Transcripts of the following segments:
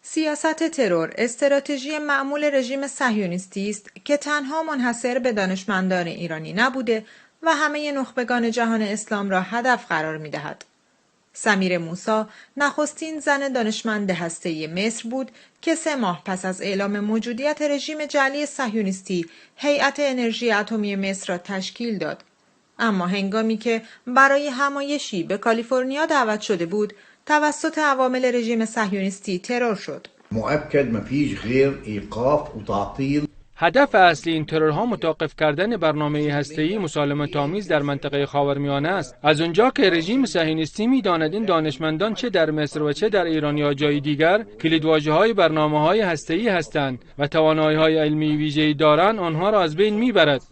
سیاست ترور استراتژی معمول رژیم صهیونیستی است که تنها منحصر به دانشمندان ایرانی نبوده و همه نخبگان جهان اسلام را هدف قرار می‌دهد. سمیر موسی نخستین زن دانشمند هسته‌ای مصر بود که 3 ماه پس از اعلام موجودیت رژیم جعلی صهیونیستی هیئت انرژی اتمی مصر را تشکیل داد. اما هنگامی که برای همایشی به کالیفرنیا دعوت شده بود، توسط عوامل رژیم صهیونیستی ترور شد. مؤكد ما فيش غير ايقاف وتعطيل. هدف اصلی این ترورها متوقف کردن برنامه هسته‌ای مسالمت‌آمیز در منطقه خاورمیانه است. از آنجا که رژیم صهیونیستی می‌داند این دانشمندان چه در مصر و چه در ایران یا جای دیگر کلیدواژه‌های برنامه‌های هسته‌ای هستند و توانایی‌های علمی ویژه‌ای دارند، آنها را از بین می‌برد.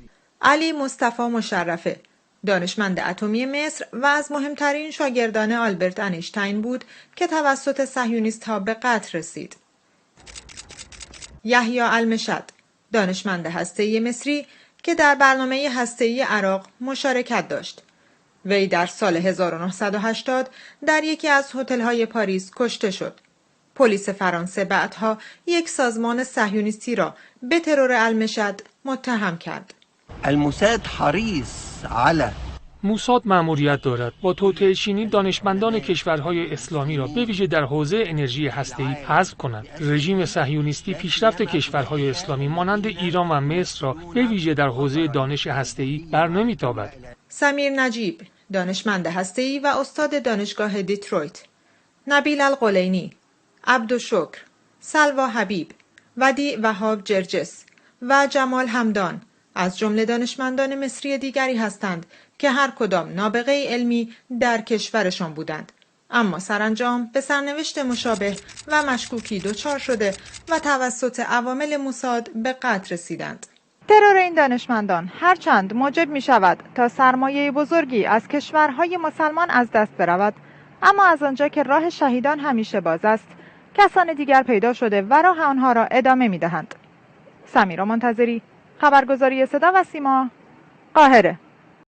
علی مصطفی مشرفه دانشمند اتمی مصر و از مهمترین شاگردان آلبرت انیشتین بود که توسط صهیونیست‌ها به قتل رسید. یحیی المشد دانشمند هسته‌ای مصری که در برنامه هسته‌ای عراق مشارکت داشت. وی در سال 1980 در یکی از هتل‌های پاریس کشته شد. پلیس فرانسه بعدها یک سازمان صهیونیستی را به ترور المشد متهم کرد. الموساد حریص علی موساد مأموریت دارد با توطئه‌چینی دانشمندان کشورهای اسلامی را به ویژه در حوزه انرژی هسته‌ای حذف کند. رژیم صهیونیستی پیشرفت کشورهای اسلامی مانند ایران و مصر را به ویژه در حوزه دانش هسته‌ای برنمی‌تابد. سمیر نجیب دانشمند هسته‌ای و استاد دانشگاه دیترویت، نبیل القلینی، عبدالشکر، سلوا حبیب، ودیع وهاب جرجس و جمال همدان از جمله دانشمندان مصری دیگری هستند که هر کدام نابغه علمی در کشورشان بودند، اما سرانجام به سرنوشت مشابه و مشکوکی دچار شده و توسط عوامل موساد به قتل رسیدند. ترور این دانشمندان هرچند موجب می شود تا سرمایه بزرگی از کشورهای مسلمان از دست برود، اما از آنجا که راه شهیدان همیشه باز است، کسان دیگر پیدا شده و راه آنها را ادامه می دهند. سمیرا منتظری، خبرگزاری صدا و سیما، قاهره.